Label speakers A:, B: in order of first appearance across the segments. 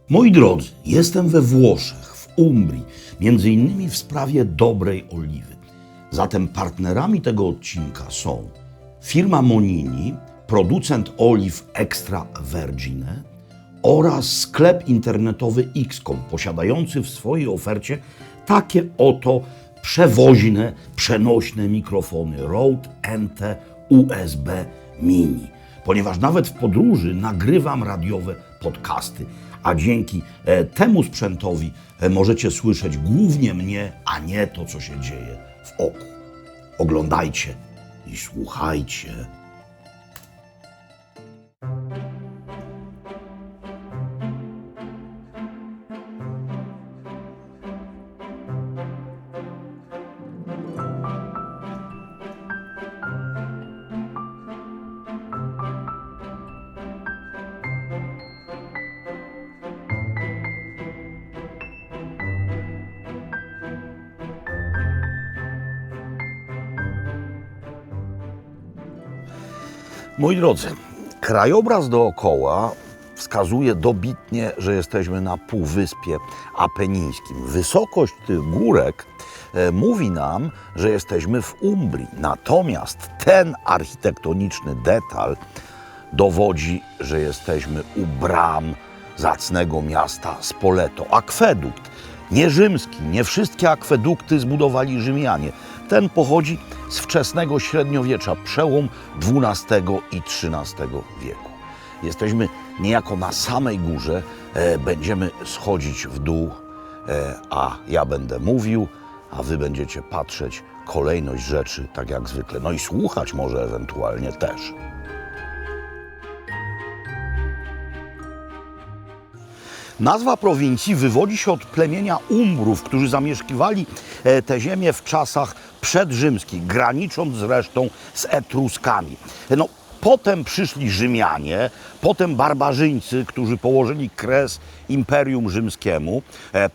A: Moi drodzy, jestem we Włoszech, w Umbrii, między innymi w sprawie dobrej oliwy. Zatem partnerami tego odcinka są firma Monini, producent oliw Extra Vergine oraz sklep internetowy Xcom, posiadający w swojej ofercie takie oto przewoźne, przenośne mikrofony Rode NT USB Mini. Ponieważ nawet w podróży nagrywam radiowe podcasty, a dzięki temu sprzętowi możecie słyszeć głównie mnie, a nie to, co się dzieje w oku. Oglądajcie i słuchajcie. Moi drodzy, krajobraz dookoła wskazuje dobitnie, że jesteśmy na Półwyspie Apenińskim. Wysokość tych górek mówi nam, że jesteśmy w Umbrii. Natomiast ten architektoniczny detal dowodzi, że jesteśmy u bram zacnego miasta Spoleto. Akwedukt, nie rzymski, nie wszystkie akwedukty zbudowali Rzymianie. Ten pochodzi z wczesnego średniowiecza, przełom XII i XIII wieku. Jesteśmy niejako na samej górze, będziemy schodzić w dół, a ja będę mówił, a wy będziecie patrzeć kolejność rzeczy, tak jak zwykle. No i słuchać może ewentualnie też. Nazwa prowincji wywodzi się od plemienia Umbrów, którzy zamieszkiwali tę ziemię w czasach przedrzymskich, granicząc zresztą z Etruskami. Potem przyszli Rzymianie, potem barbarzyńcy, którzy położyli kres Imperium Rzymskiemu.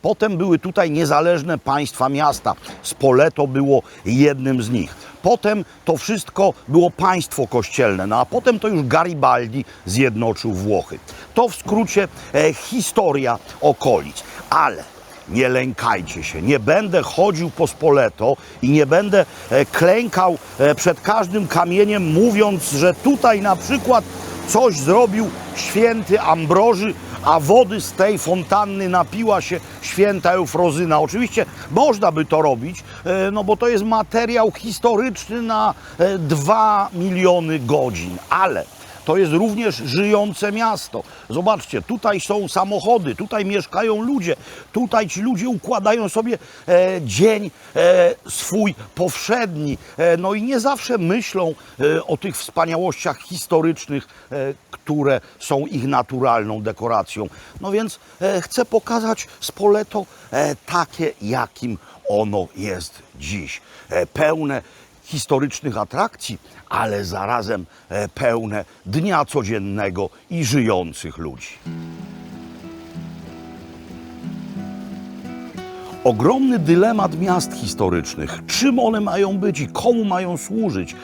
A: Potem były tutaj niezależne państwa, miasta. Spoleto było jednym z nich. Potem to wszystko było państwo kościelne, a potem to już Garibaldi zjednoczył Włochy. To w skrócie historia okolic. Ale nie lękajcie się, nie będę chodził po Spoleto i nie będę klękał przed każdym kamieniem, mówiąc, że tutaj na przykład coś zrobił święty Ambroży, a wody z tej fontanny napiła się święta Eufrozyna. Oczywiście można by to robić, bo to jest materiał historyczny na 2 miliony godzin, ale to jest również żyjące miasto. Zobaczcie, tutaj są samochody, tutaj mieszkają ludzie, tutaj ci ludzie układają sobie dzień swój powszedni. I nie zawsze myślą o tych wspaniałościach historycznych, które są ich naturalną dekoracją. Więc chcę pokazać Spoleto takie, jakim ono jest dziś. Pełne historycznych atrakcji, ale zarazem pełne dnia codziennego i żyjących ludzi. Ogromny dylemat miast historycznych. Czym one mają być i komu mają służyć?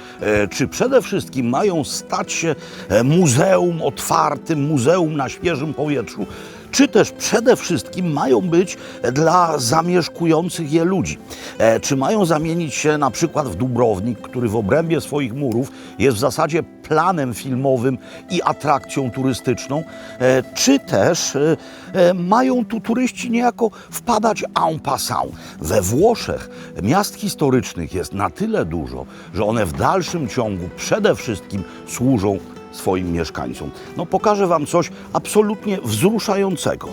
A: Czy przede wszystkim mają stać się muzeum otwartym, muzeum na świeżym powietrzu? Czy też przede wszystkim mają być dla zamieszkujących je ludzi? Czy mają zamienić się na przykład w Dubrownik, który w obrębie swoich murów jest w zasadzie planem filmowym i atrakcją turystyczną? Czy też mają tu turyści niejako wpadać en passant? We Włoszech miast historycznych jest na tyle dużo, że one w dalszym ciągu przede wszystkim służą swoim mieszkańcom. Pokażę wam coś absolutnie wzruszającego.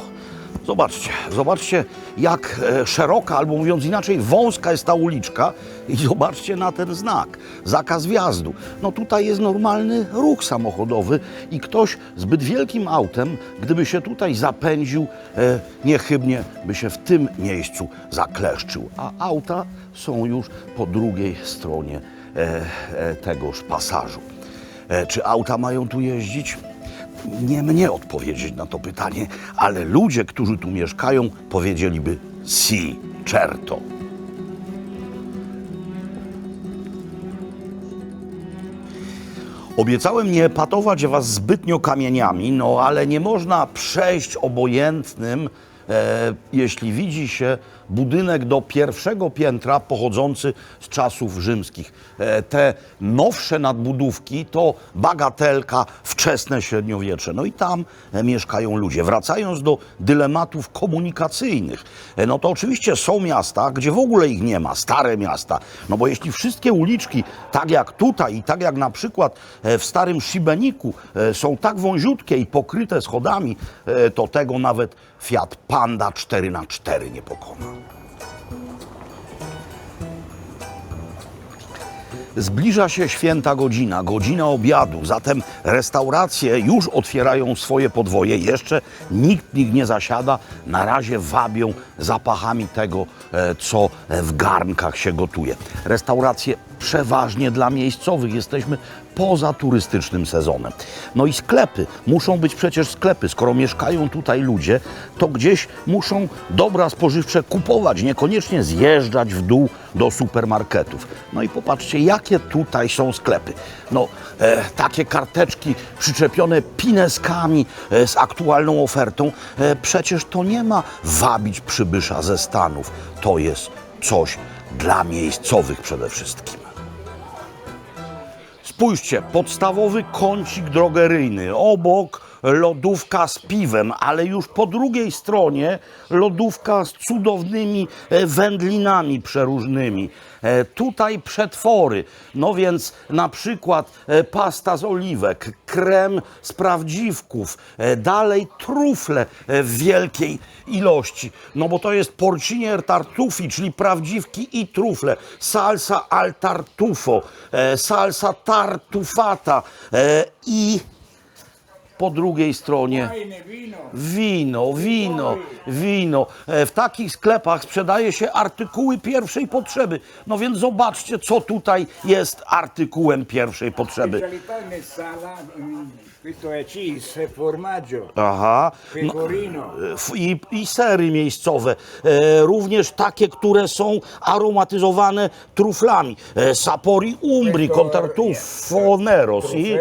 A: Zobaczcie jak szeroka, albo mówiąc inaczej, wąska jest ta uliczka i zobaczcie na ten znak, zakaz wjazdu. Tutaj jest normalny ruch samochodowy i ktoś zbyt wielkim autem, gdyby się tutaj zapędził, niechybnie by się w tym miejscu zakleszczył, a auta są już po drugiej stronie tegoż pasażu. Czy auta mają tu jeździć? Nie mnie odpowiedzieć na to pytanie, ale ludzie, którzy tu mieszkają, powiedzieliby si, certo. Obiecałem nie epatować was zbytnio kamieniami, no ale nie można przejść obojętnym, jeśli widzi się budynek do pierwszego piętra pochodzący z czasów rzymskich. Te nowsze nadbudówki to bagatelka, wczesne średniowiecze. No i tam mieszkają ludzie. Wracając do dylematów komunikacyjnych, no to oczywiście są miasta, gdzie w ogóle ich nie ma, stare miasta. No bo jeśli wszystkie uliczki, tak jak tutaj i tak jak na przykład w Starym Szibeniku, są tak wąziutkie i pokryte schodami, to tego nawet Fiat Panda 4x4 nie pokona. Zbliża się święta godzina, godzina obiadu, zatem restauracje już otwierają swoje podwoje. Jeszcze nikt nie zasiada, na razie wabią zapachami tego, co w garnkach się gotuje. Restauracje przeważnie dla miejscowych, jesteśmy poza turystycznym sezonem. No i sklepy, muszą być przecież sklepy. Skoro mieszkają tutaj ludzie, to gdzieś muszą dobra spożywcze kupować, niekoniecznie zjeżdżać w dół do supermarketów. No i popatrzcie, jakie tutaj są sklepy. No, takie karteczki przyczepione pineskami z aktualną ofertą, przecież to nie ma wabić przybysza ze Stanów. To jest coś dla miejscowych przede wszystkim. Spójrzcie, podstawowy kącik drogeryjny, obok lodówka z piwem, ale już po drugiej stronie lodówka z cudownymi wędlinami przeróżnymi. Tutaj przetwory, no więc na przykład pasta z oliwek, krem z prawdziwków, dalej trufle w wielkiej ilości, no bo to jest porcinier tartufi, czyli prawdziwki i trufle, salsa al tartufo, salsa tartufata i po drugiej stronie wino. W takich sklepach sprzedaje się artykuły pierwszej potrzeby. No więc zobaczcie, co tutaj jest artykułem pierwszej potrzeby.
B: Questo è cheese, formaggio,
A: Aha.
B: pecorino.
A: I sery miejscowe, również takie, które są aromatyzowane truflami. Sapori umbri con tartufo nero, sì?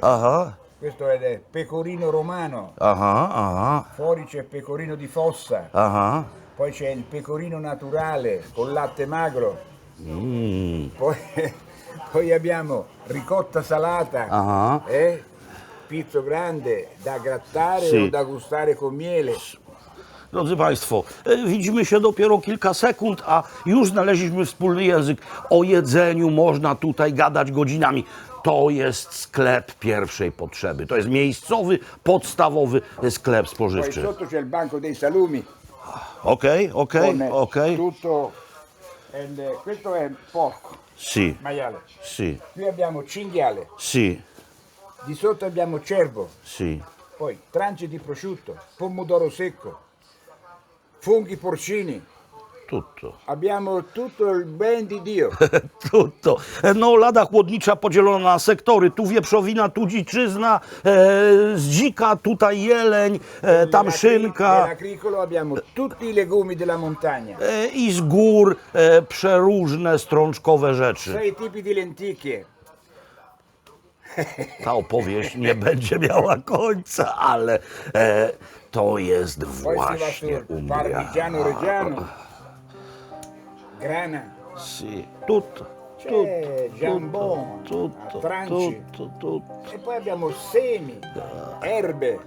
A: Aha.
B: Questo è pecorino romano,
A: Aha.
B: fuori c'è pecorino di fossa,
A: Aha.
B: poi c'è il pecorino naturale con latte magro, poi abbiamo ricotta salata, pizzo grande da grattare
A: Sì.
B: o da gustare con miele.
A: Drodzy Państwo, widzimy się dopiero kilka sekund, a już znaleźliśmy wspólny język. O jedzeniu można tutaj gadać godzinami. To jest sklep pierwszej potrzeby. To jest miejscowy, podstawowy sklep
B: Poi
A: spożywczy.
B: sotto c'è il banco dei salumi.
A: Okej.
B: Con tutto, questo è porco,
A: Sì,
B: maiale.
A: sì,
B: Qui abbiamo cinghiale,
A: sì,
B: di sotto abbiamo cervo,
A: sì.
B: poi tranci di prosciutto, pomodoro secco, funghi porcini.
A: Tutto.
B: Abbiamo tutto il ben di Dio.
A: Tutto. No, lada chłodnicza podzielona na sektory. Tu wieprzowina, tu dziczyzna, z dzika, tutaj jeleń, tam szynka.
B: Nell'agricolo abbiamo tutti i legumi della montagna.
A: I z gór przeróżne strączkowe rzeczy.
B: 6 tipi di lenticchie.
A: Ta opowieść nie będzie miała końca, ale to jest
B: Poi si va
A: właśnie
B: sul
A: Umbria.
B: parmigiano reggiano, grana,
A: Sì, tutto.
B: c'è jambon, a tranci.
A: tutto.
B: E poi abbiamo semi, erbe.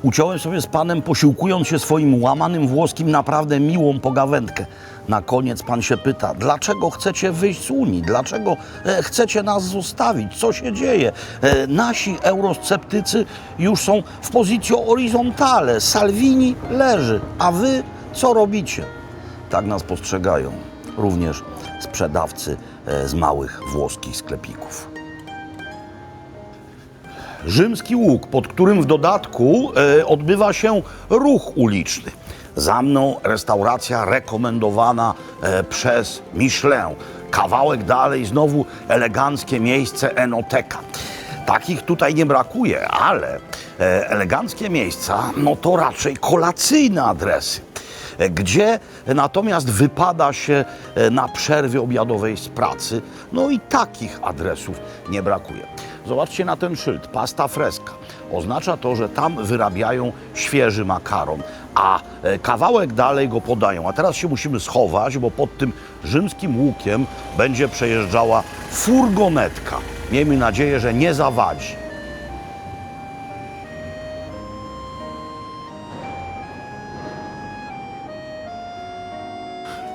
A: Uciąłem sobie z panem, posiłkując się swoim łamanym włoskim, naprawdę miłą pogawędkę. Na koniec pan się pyta, dlaczego chcecie wyjść z Unii? Dlaczego chcecie nas zostawić? Co się dzieje? Nasi eurosceptycy już są w pozycji horizontale. Salvini leży, a wy co robicie? Tak nas postrzegają również sprzedawcy z małych włoskich sklepików. Rzymski Łuk, pod którym w dodatku odbywa się ruch uliczny. Za mną restauracja rekomendowana przez Michelin. Kawałek dalej znowu eleganckie miejsce Enoteka. Takich tutaj nie brakuje, ale eleganckie miejsca no to raczej kolacyjne adresy, gdzie natomiast wypada się na przerwie obiadowej z pracy. No i takich adresów nie brakuje. Zobaczcie na ten szyld, pasta fresca. Oznacza to, że tam wyrabiają świeży makaron, a kawałek dalej go podają. A teraz się musimy schować, bo pod tym rzymskim łukiem będzie przejeżdżała furgonetka. Miejmy nadzieję, że nie zawadzi.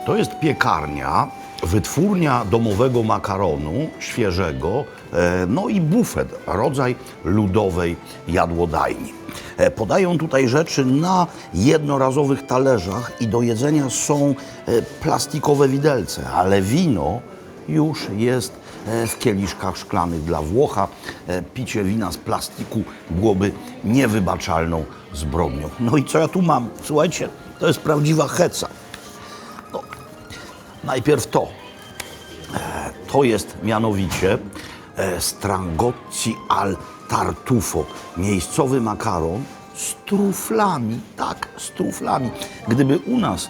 A: To jest piekarnia, wytwórnia domowego makaronu, świeżego, no i bufet, rodzaj ludowej jadłodajni. Podają tutaj rzeczy na jednorazowych talerzach i do jedzenia są plastikowe widelce, ale wino już jest w kieliszkach szklanych dla Włocha. Picie wina z plastiku byłoby niewybaczalną zbrodnią. No i co ja tu mam? Słuchajcie, to jest prawdziwa heca. No, najpierw to. To jest mianowicie strangozzi al tartufo, miejscowy makaron z truflami, tak, z truflami. Gdyby u nas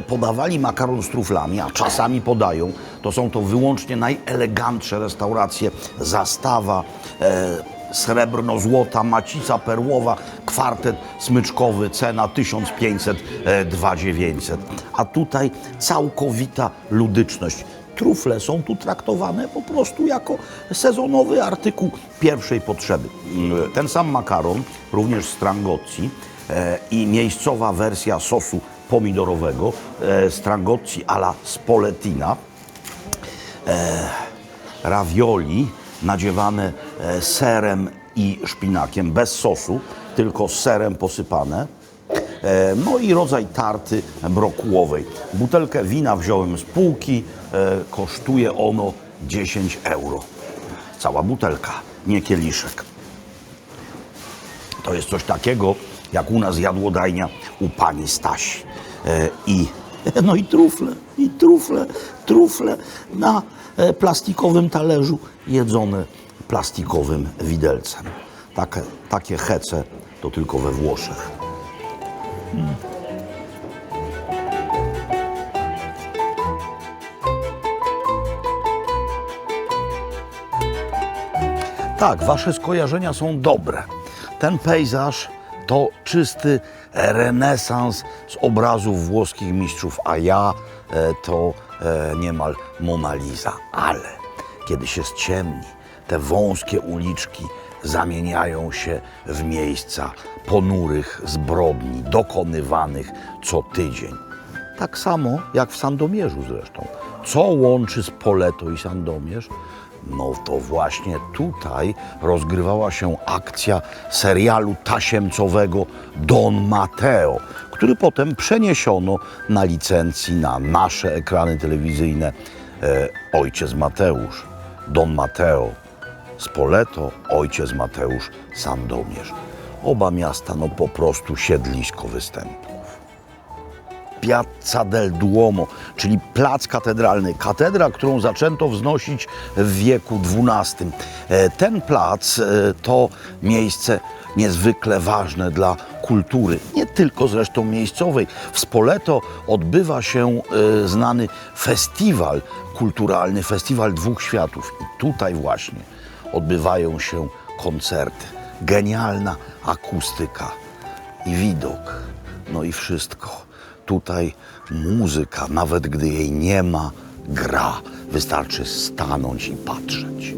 A: podawali makaron z truflami, a czasami podają, to są to wyłącznie najelegantsze restauracje, Zastawa, Srebrno-Złota, Macica Perłowa, kwartet smyczkowy, cena 1500, 2900. A tutaj całkowita ludyczność. Trufle są tu traktowane po prostu jako sezonowy artykuł pierwszej potrzeby. Ten sam makaron, również strangozzi i miejscowa wersja sosu pomidorowego, strangozzi alla spoletina, ravioli nadziewane serem i szpinakiem, bez sosu, tylko serem posypane. No i rodzaj tarty brokułowej. Butelkę wina wziąłem z półki, kosztuje ono 10 euro. Cała butelka, nie kieliszek. To jest coś takiego, jak u nas jadłodajnia u pani Stasi. No i trufle na plastikowym talerzu, jedzone plastikowym widelcem. Takie hece to tylko we Włoszech. Tak, wasze skojarzenia są dobre. Ten pejzaż to czysty renesans z obrazów włoskich mistrzów, a ja to niemal Mona Lisa. Ale kiedy się ściemni, te wąskie uliczki zamieniają się w miejsca ponurych zbrodni, dokonywanych co tydzień. Tak samo jak w Sandomierzu zresztą. Co łączy Spoleto i Sandomierz? No to właśnie tutaj rozgrywała się akcja serialu tasiemcowego Don Matteo, który potem przeniesiono na licencji na nasze ekrany telewizyjne. Ojciec Mateusz, Don Matteo, Spoleto, ojciec Mateusz, Sandomierz. Oba miasta no po prostu siedlisko występów. Piazza del Duomo, czyli plac katedralny. Katedra, którą zaczęto wznosić w wieku XII. Ten plac to miejsce niezwykle ważne dla kultury, nie tylko zresztą miejscowej. W Spoleto odbywa się znany festiwal kulturalny, Festiwal Dwóch Światów. I tutaj właśnie odbywają się koncerty. Genialna akustyka i widok, no i wszystko. Tutaj muzyka, nawet gdy jej nie ma, gra. Wystarczy stanąć i patrzeć.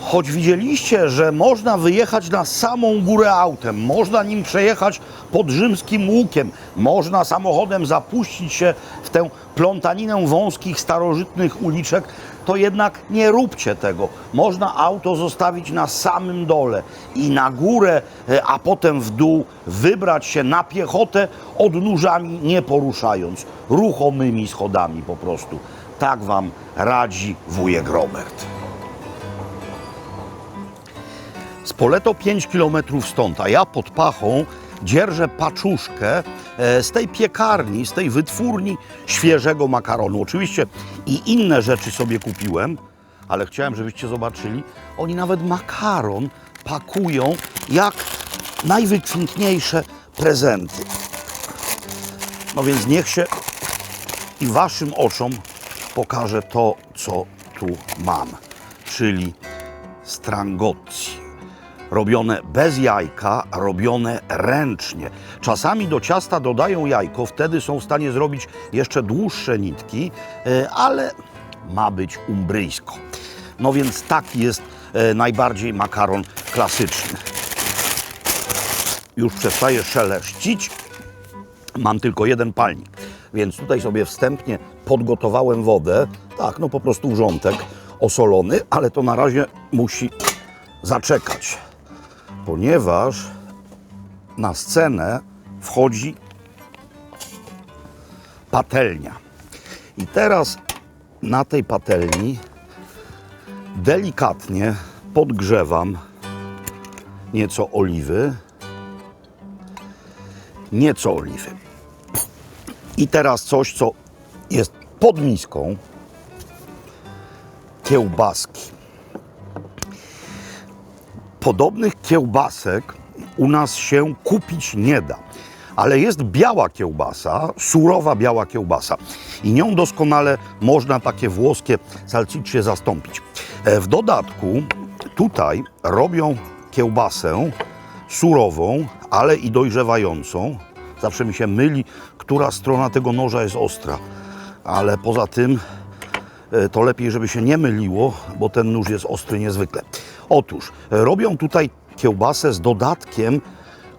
A: Choć widzieliście, że można wyjechać na samą górę autem, można nim przejechać pod rzymskim łukiem, można samochodem zapuścić się w tę plątaninę wąskich, starożytnych uliczek, to jednak nie róbcie tego. Można auto zostawić na samym dole i na górę, a potem w dół wybrać się na piechotę, odnóżami nie poruszając, ruchomymi schodami po prostu. Tak wam radzi wujek Robert. Spoleto 5 kilometrów stąd, a ja pod pachą dzierżę paczuszkę z tej piekarni, z tej wytwórni świeżego makaronu. Oczywiście i inne rzeczy sobie kupiłem, ale chciałem, żebyście zobaczyli. Oni nawet makaron pakują jak najwykwintniejsze prezenty. No więc niech się i waszym oczom pokaże to, co tu mam, czyli strangozzi. Robione bez jajka, robione ręcznie. Czasami do ciasta dodają jajko, wtedy są w stanie zrobić jeszcze dłuższe nitki, ale ma być umbryjsko. No więc taki jest najbardziej makaron klasyczny. Już przestaje szeleścić. Mam tylko jeden palnik, więc tutaj sobie wstępnie podgotowałem wodę. Tak, no po prostu wrzątek osolony, ale to na razie musi zaczekać, ponieważ na scenę wchodzi patelnia. I teraz na tej patelni delikatnie podgrzewam nieco oliwy. I teraz coś, co jest pod miską. Kiełbaski. Podobnych kiełbasek u nas się kupić nie da, ale jest biała kiełbasa, surowa biała kiełbasa i nią doskonale można takie włoskie salsicce zastąpić. W dodatku tutaj robią kiełbasę surową, ale i dojrzewającą. Zawsze mi się myli, która strona tego noża jest ostra, ale poza tym to lepiej, żeby się nie myliło, bo ten nóż jest ostry niezwykle. Otóż robią tutaj kiełbasę z dodatkiem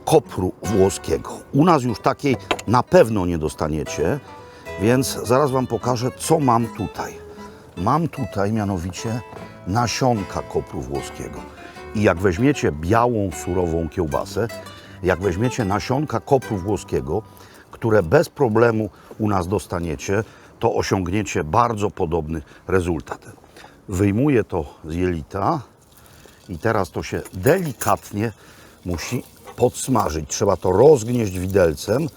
A: kopru włoskiego. U nas już takiej na pewno nie dostaniecie, więc zaraz wam pokażę, co mam tutaj. Mam tutaj mianowicie nasionka kopru włoskiego. I jak weźmiecie białą, surową kiełbasę, jak weźmiecie nasionka kopru włoskiego, które bez problemu u nas dostaniecie, to osiągniecie bardzo podobny rezultat. Wyjmuję to z jelita i teraz to się delikatnie musi podsmażyć. Trzeba to rozgnieść widelcem.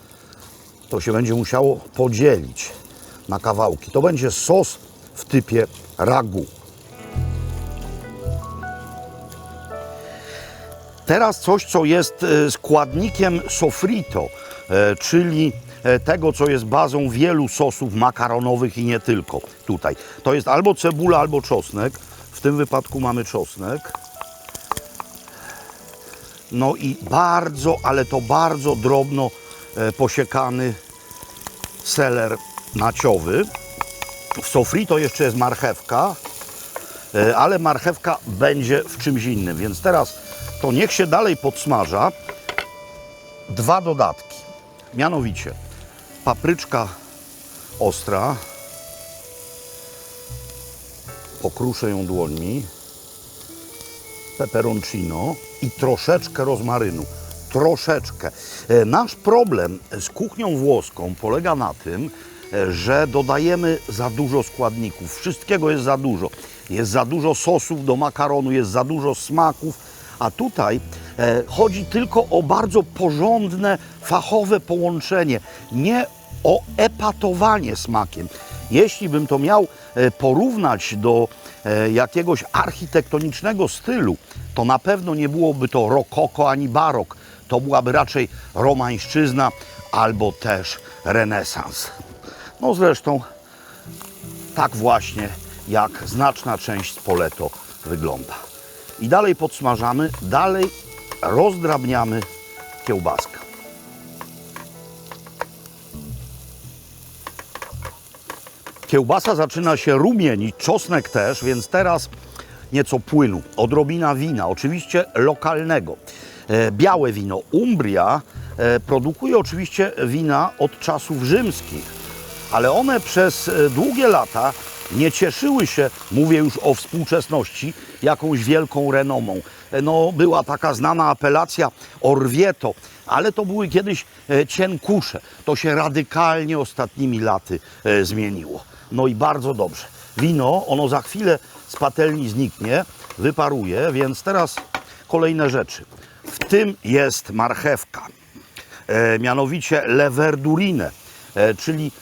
A: To się będzie musiało podzielić na kawałki. To będzie sos w typie ragu. Teraz coś, co jest składnikiem sofrito, czyli tego, co jest bazą wielu sosów makaronowych i nie tylko tutaj. To jest albo cebula, albo czosnek. W tym wypadku mamy czosnek. No i bardzo, ale to bardzo drobno posiekany seler naciowy. W sofrito jeszcze jest marchewka, ale marchewka będzie w czymś innym. Więc teraz to niech się dalej podsmaża. Dwa dodatki, mianowicie papryczka ostra, pokruszę ją dłońmi, peperoncino i troszeczkę rozmarynu. Troszeczkę. Nasz problem z kuchnią włoską polega na tym, że dodajemy za dużo składników. Wszystkiego jest za dużo. Jest za dużo sosów do makaronu, jest za dużo smaków, a tutaj chodzi tylko o bardzo porządne, fachowe połączenie, nie o epatowanie smakiem. Jeśli bym to miał porównać do jakiegoś architektonicznego stylu, to na pewno nie byłoby to rokoko ani barok. To byłaby raczej romańszczyzna albo też renesans. No zresztą tak właśnie jak znaczna część Spoleto wygląda. I dalej podsmażamy, dalej rozdrabniamy kiełbaskę. Kiełbasa zaczyna się rumienić, czosnek też, więc teraz nieco płynu, odrobina wina, oczywiście lokalnego. Białe wino. Umbria produkuje oczywiście wina od czasów rzymskich, ale one przez długie lata nie cieszyły się, mówię już o współczesności, jakąś wielką renomą. No, była taka znana apelacja Orvieto, ale to były kiedyś cienkusze. To się radykalnie ostatnimi laty zmieniło. No i bardzo dobrze. Wino, ono za chwilę z patelni zniknie, wyparuje, więc teraz kolejne rzeczy. W tym jest marchewka, mianowicie le verdurine, czyli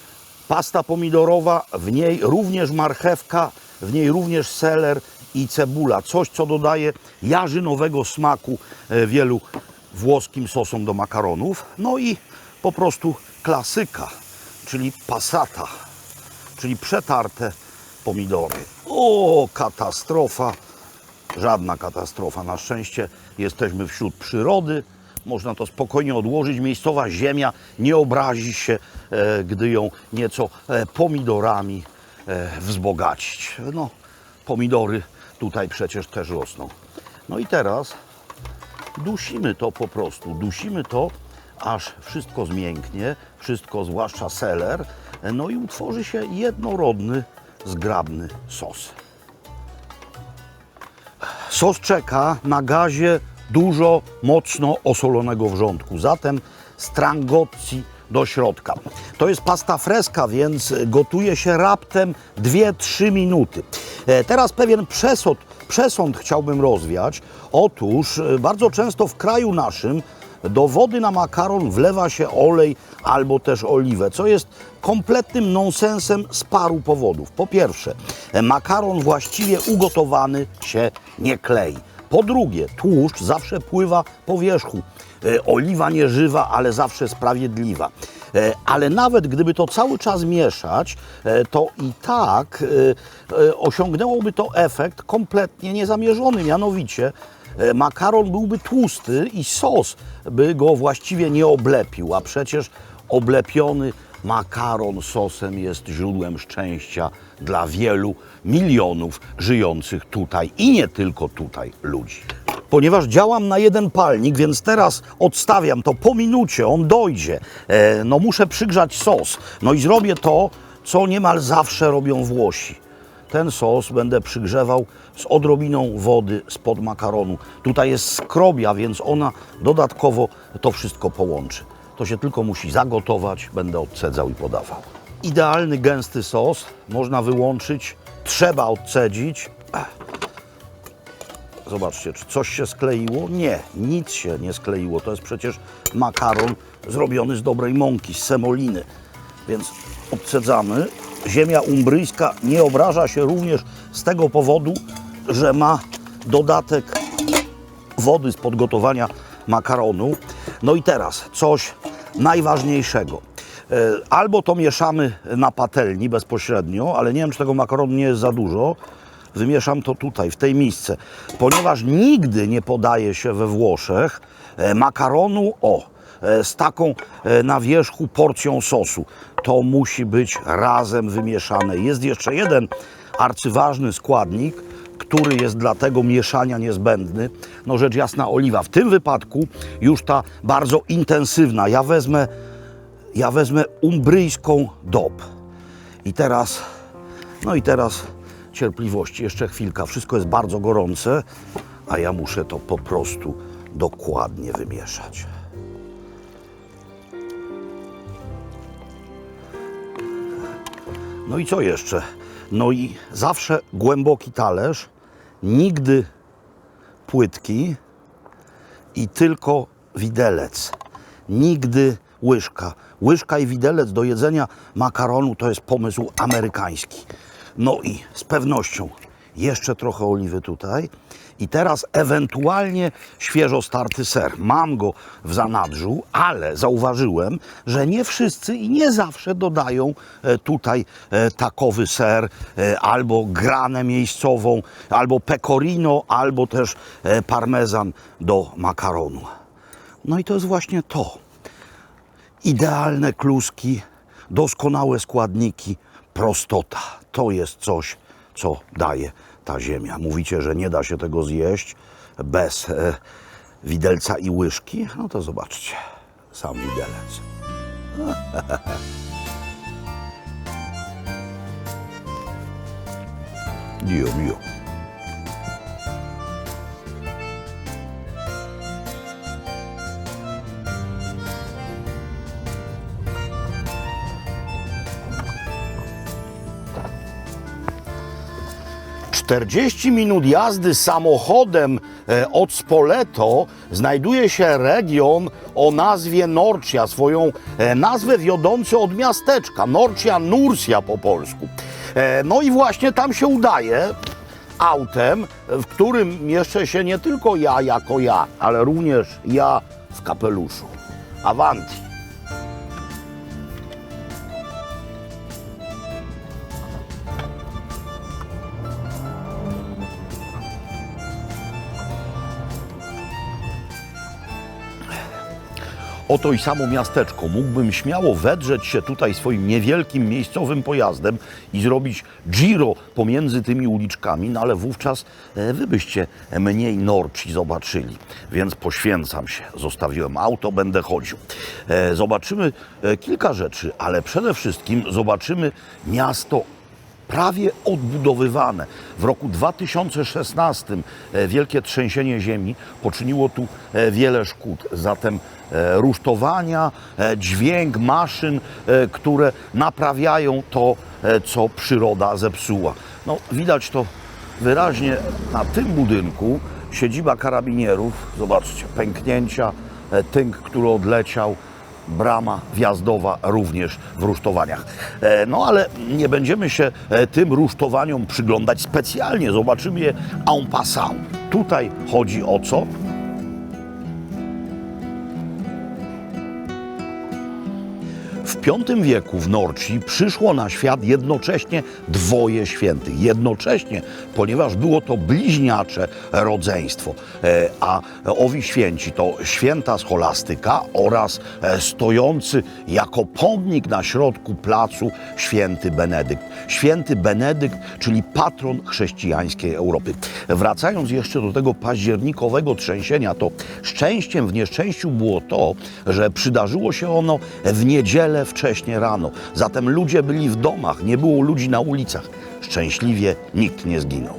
A: pasta pomidorowa, w niej również marchewka, w niej również seler i cebula. Coś, co dodaje jarzynowego smaku wielu włoskim sosom do makaronów. No i po prostu klasyka. czyli passata, czyli przetarte pomidory. O, katastrofa. Żadna katastrofa. Na szczęście jesteśmy wśród przyrody. Można to spokojnie odłożyć. Miejscowa ziemia nie obrazi się, gdy ją nieco pomidorami wzbogacić. No, pomidory tutaj przecież też rosną. No i teraz dusimy to po prostu. Dusimy to, aż wszystko zmięknie. Wszystko, zwłaszcza seler. No i utworzy się jednorodny, zgrabny sos. Sos czeka na gazie dużo mocno osolonego wrzątku, zatem strangozzi do środka. To jest pasta fresca, więc gotuje się raptem 2-3 minuty. Teraz pewien przesąd chciałbym rozwiać. Otóż bardzo często w kraju naszym do wody na makaron wlewa się olej albo też oliwę, co jest kompletnym nonsensem z paru powodów. Po pierwsze, makaron właściwie ugotowany się nie klei. Po drugie, tłuszcz zawsze pływa po wierzchu. Oliwa nieżywa, ale zawsze sprawiedliwa. Ale nawet gdyby to cały czas mieszać, to i tak osiągnęłoby to efekt kompletnie niezamierzony. Mianowicie makaron byłby tłusty i sos by go właściwie nie oblepił, a przecież oblepiony makaron sosem jest źródłem szczęścia dla wielu milionów żyjących tutaj i nie tylko tutaj ludzi. Ponieważ działam na jeden palnik, więc teraz odstawiam to po minucie, on dojdzie. No muszę przygrzać sos. No i zrobię to, co niemal zawsze robią Włosi. Ten sos będę przygrzewał z odrobiną wody spod makaronu. Tutaj jest skrobia, więc ona dodatkowo to wszystko połączy. To się tylko musi zagotować, będę odcedzał i podawał. Idealny, gęsty sos można wyłączyć, trzeba odcedzić. Zobaczcie, czy coś się skleiło? Nie, nic się nie skleiło. To jest przecież makaron zrobiony z dobrej mąki, z semoliny. Więc odcedzamy. Ziemia umbryjska nie obraża się również z tego powodu, że ma dodatek wody z podgotowania makaronu. No i teraz coś najważniejszego. Albo to mieszamy na patelni bezpośrednio, ale nie wiem, czy tego makaronu nie jest za dużo. Wymieszam to tutaj, w tej misce, ponieważ nigdy nie podaje się we Włoszech makaronu z taką na wierzchu porcją sosu. To musi być razem wymieszane. Jest jeszcze jeden arcyważny składnik, który jest dla tego mieszania niezbędny. No rzecz jasna, oliwa. W tym wypadku już ta bardzo intensywna. Ja wezmę umbryjską DOP. I teraz cierpliwości, jeszcze chwilka. Wszystko jest bardzo gorące, a ja muszę to po prostu dokładnie wymieszać. No i co jeszcze? No i zawsze głęboki talerz, nigdy płytki i tylko widelec. Nigdy łyżka. Łyżka i widelec do jedzenia makaronu to jest pomysł amerykański. No i z pewnością jeszcze trochę oliwy tutaj. I teraz ewentualnie świeżo starty ser. Mam go w zanadrzu, ale zauważyłem, że nie wszyscy i nie zawsze dodają tutaj takowy ser, albo granę miejscową, albo pecorino, albo też parmezan do makaronu. No i to jest właśnie to. Idealne kluski, doskonałe składniki, prostota. To jest coś, co daje ta ziemia. Mówicie, że nie da się tego zjeść bez widelca i łyżki? No to zobaczcie, sam widelec. Dio mio. Czterdzieści minut jazdy samochodem od Spoleto znajduje się region o nazwie Norcia, swoją nazwę wiodący od miasteczka. Norcia, Nursia po polsku. No i właśnie tam się udaje autem, w którym mieszczę się nie tylko ja jako ja, ale również ja w kapeluszu. Avanti! oto i samo miasteczko. Mógłbym śmiało wedrzeć się tutaj swoim niewielkim miejscowym pojazdem i zrobić giro pomiędzy tymi uliczkami, no ale wówczas wy byście mniej Norci zobaczyli. Więc poświęcam się. Zostawiłem auto, będę chodził. Zobaczymy kilka rzeczy, ale przede wszystkim zobaczymy miasto prawie odbudowywane. W roku 2016 wielkie trzęsienie ziemi poczyniło tu wiele szkód. Zatem rusztowania, dźwięk maszyn, które naprawiają to, co przyroda zepsuła. No, widać to wyraźnie na tym budynku. Siedziba karabinierów, zobaczcie, pęknięcia, tynk, który odleciał, brama wjazdowa również w rusztowaniach. No ale nie będziemy się tym rusztowaniom przyglądać specjalnie, zobaczymy je en passant. Tutaj chodzi o co? W V wieku w Norci przyszło na świat jednocześnie dwoje świętych. Jednocześnie, ponieważ było to bliźniacze rodzeństwo. A owi święci to święta scholastyka oraz stojący jako pomnik na środku placu święty Benedykt. Święty Benedykt, czyli patron chrześcijańskiej Europy. Wracając jeszcze do tego październikowego trzęsienia, to szczęściem w nieszczęściu było to, że przydarzyło się ono w niedzielę wcześnie rano. Zatem ludzie byli w domach, nie było ludzi na ulicach. Szczęśliwie nikt nie zginął.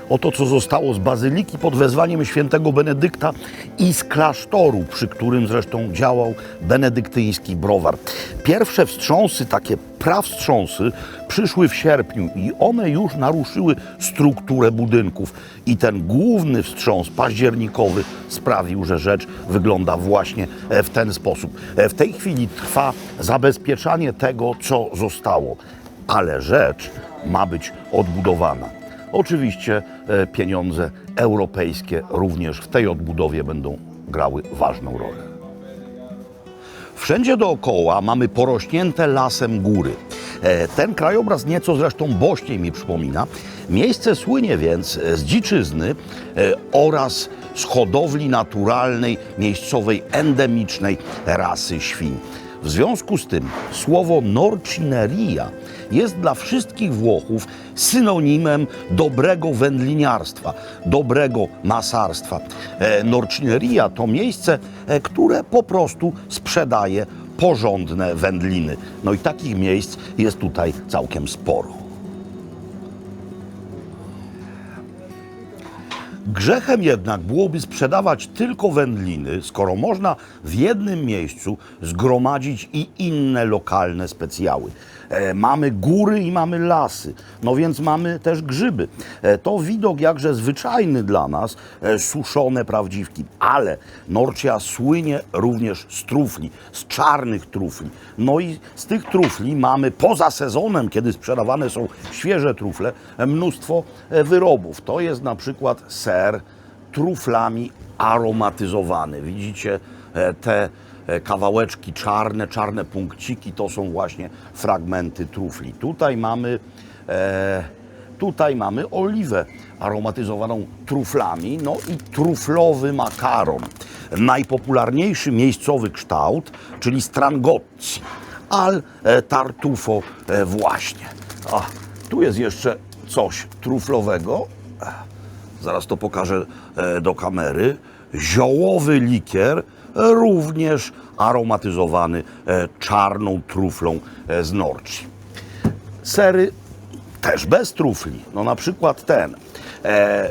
A: Oto co zostało z bazyliki pod wezwaniem świętego Benedykta i z klasztoru, przy którym zresztą działał benedyktyński browar. Pierwsze wstrząsy, takie prawstrząsy, przyszły w sierpniu i one już naruszyły strukturę budynków. I ten główny wstrząs październikowy sprawił, że rzecz wygląda właśnie w ten sposób. W tej chwili trwa zabezpieczanie tego, co zostało, ale rzecz ma być odbudowana. Oczywiście pieniądze europejskie również w tej odbudowie będą grały ważną rolę. Wszędzie dookoła mamy porośnięte lasem góry. Ten krajobraz nieco zresztą bośniej mi przypomina. Miejsce słynie więc z dziczyzny oraz z hodowli naturalnej, miejscowej, endemicznej rasy świń. W związku z tym słowo Norcineria jest dla wszystkich Włochów synonimem dobrego wędliniarstwa, dobrego masarstwa. Norcineria to miejsce, które po prostu sprzedaje porządne wędliny. No i takich miejsc jest tutaj całkiem sporo. Grzechem jednak byłoby sprzedawać tylko wędliny, skoro można w jednym miejscu zgromadzić i inne lokalne specjały. Mamy góry i mamy lasy, no więc mamy też grzyby. To widok jakże zwyczajny dla nas, suszone prawdziwki, ale Norcia słynie również z trufli, z czarnych trufli. No i z tych trufli mamy poza sezonem, kiedy sprzedawane są świeże trufle, mnóstwo wyrobów. To jest na przykład ser truflami aromatyzowany. Widzicie te kawałeczki czarne punkciki, to są właśnie fragmenty trufli. Tutaj mamy oliwę aromatyzowaną truflami, no i truflowy makaron. Najpopularniejszy miejscowy kształt, czyli strangozzi, al tartufo właśnie. A, tu jest jeszcze coś truflowego. Zaraz to pokażę do kamery. Ziołowy likier, również aromatyzowany czarną truflą z Norci. Sery też bez trufli, no na przykład ten.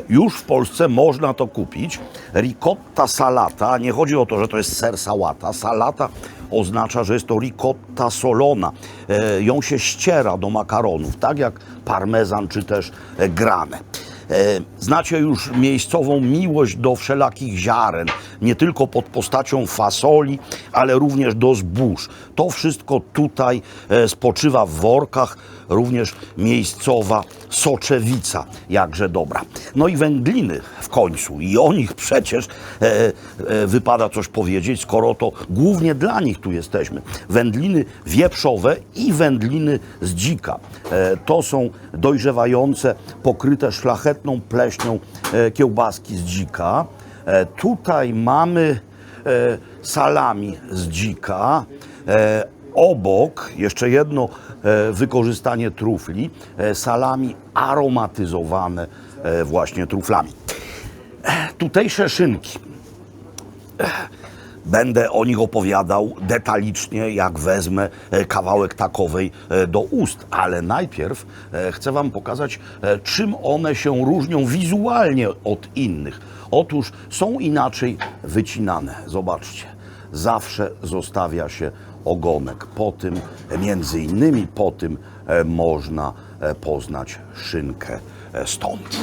A: Już w Polsce można to kupić. Ricotta salata, nie chodzi o to, że to jest ser sałata. Salata oznacza, że jest to ricotta solona. Ją się ściera do makaronów, tak jak parmezan czy też grane. Znacie już miejscową miłość do wszelakich ziaren, nie tylko pod postacią fasoli, ale również do zbóż. To wszystko tutaj spoczywa w workach, również miejscowa soczewica, jakże dobra. No i wędliny w końcu, i o nich przecież wypada coś powiedzieć, skoro to głównie dla nich tu jesteśmy. Wędliny wieprzowe i wędliny z dzika. To są dojrzewające, pokryte szlachetną pleśnią kiełbaski z dzika. Tutaj mamy salami z dzika. Obok jeszcze jedno wykorzystanie trufli, salami aromatyzowane właśnie truflami. Tutejsze szynki. Będę o nich opowiadał detalicznie, jak wezmę kawałek takowej do ust, ale najpierw chcę Wam pokazać, czym one się różnią wizualnie od innych. Otóż są inaczej wycinane. Zobaczcie, zawsze zostawia się ogonek. Po tym, między innymi po tym można poznać szynkę stąd.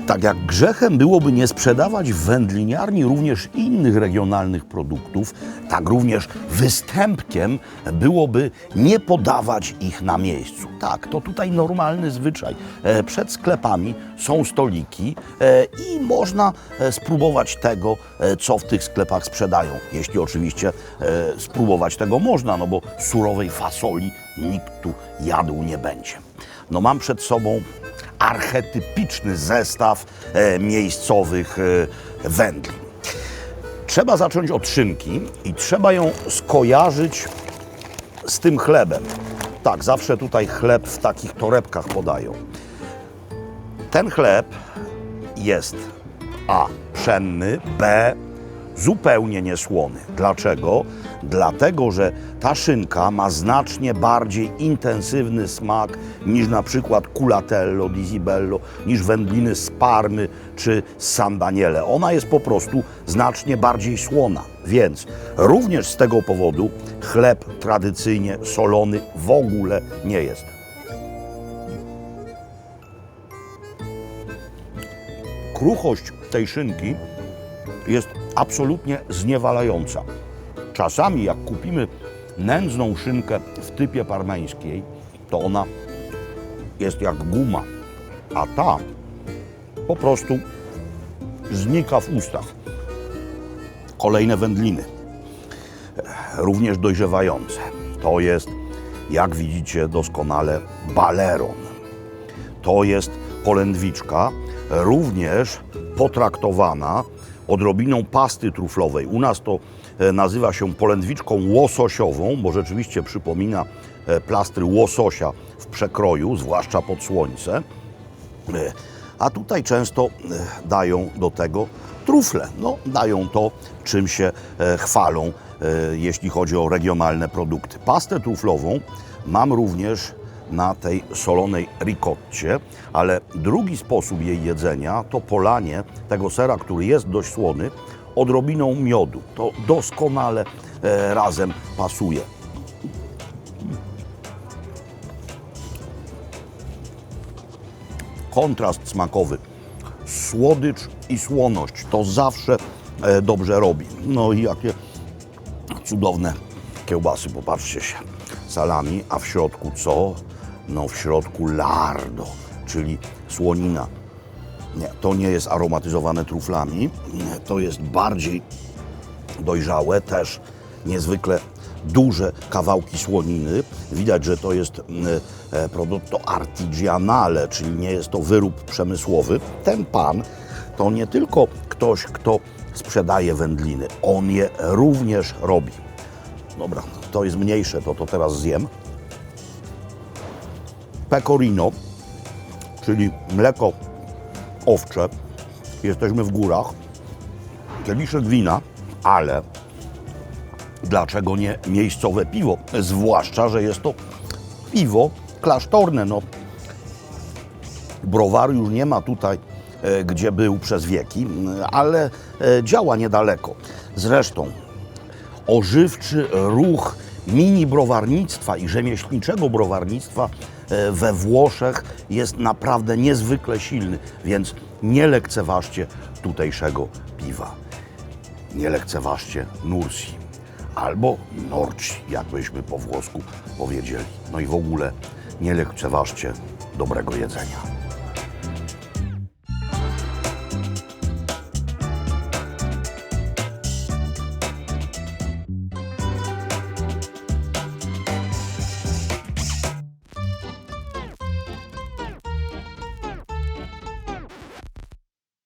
A: Tak jak grzechem byłoby nie sprzedawać w wędliniarni również innych regionalnych produktów, tak również występkiem byłoby nie podawać ich na miejscu. Tak, to tutaj normalny zwyczaj. Przed sklepami są stoliki i można spróbować tego, co w tych sklepach sprzedają. Jeśli oczywiście spróbować tego można, no bo surowej fasoli nikt tu jadł nie będzie. No mam przed sobą archetypiczny zestaw miejscowych wędlin. Trzeba zacząć od szynki i trzeba ją skojarzyć z tym chlebem. Tak, zawsze tutaj chleb w takich torebkach podają. Ten chleb jest A. pszenny, B. zupełnie niesłony. Dlaczego? Dlatego, że ta szynka ma znacznie bardziej intensywny smak niż na przykład culatello di Zibello, niż wędliny z Parmy czy z San Daniele. Ona jest po prostu znacznie bardziej słona, więc również z tego powodu chleb tradycyjnie solony w ogóle nie jest. Kruchość tej szynki jest absolutnie zniewalająca. Czasami jak kupimy nędzną szynkę w typie parmeńskiej, to ona jest jak guma, a ta po prostu znika w ustach. Kolejne wędliny, również dojrzewające. To jest, jak widzicie doskonale, baleron. To jest polędwiczka, również potraktowana odrobiną pasty truflowej. U nas to nazywa się polędwiczką łososiową, bo rzeczywiście przypomina plastry łososia w przekroju, zwłaszcza pod słońce. A tutaj często dają do tego trufle. No, dają to, czym się chwalą, jeśli chodzi o regionalne produkty. Pastę truflową mam również na tej solonej ricotcie, ale drugi sposób jej jedzenia to polanie tego sera, który jest dość słony, odrobiną miodu. To doskonale razem pasuje. Kontrast smakowy, słodycz i słoność, to zawsze dobrze robi. No i jakie cudowne kiełbasy, popatrzcie się. Salami, a w środku co? No w środku lardo, czyli słonina. Nie, to nie jest aromatyzowane truflami, to jest bardziej dojrzałe, też niezwykle duże kawałki słoniny. Widać, że to jest prodotto artigianale, czyli nie jest to wyrób przemysłowy. Ten pan to nie tylko ktoś, kto sprzedaje wędliny, on je również robi. Dobra, to jest mniejsze, to teraz zjem. Pecorino, czyli mleko owcze. Jesteśmy w górach. Kieliszek wina, ale dlaczego nie miejscowe piwo? Zwłaszcza, że jest to piwo klasztorne. No, browaru już nie ma tutaj, gdzie był przez wieki, ale działa niedaleko. Zresztą ożywczy ruch mini browarnictwa i rzemieślniczego browarnictwa we Włoszech jest naprawdę niezwykle silny, więc nie lekceważcie tutejszego piwa. Nie lekceważcie Nursi albo Norci, jakbyśmy po włosku powiedzieli. No i w ogóle nie lekceważcie dobrego jedzenia.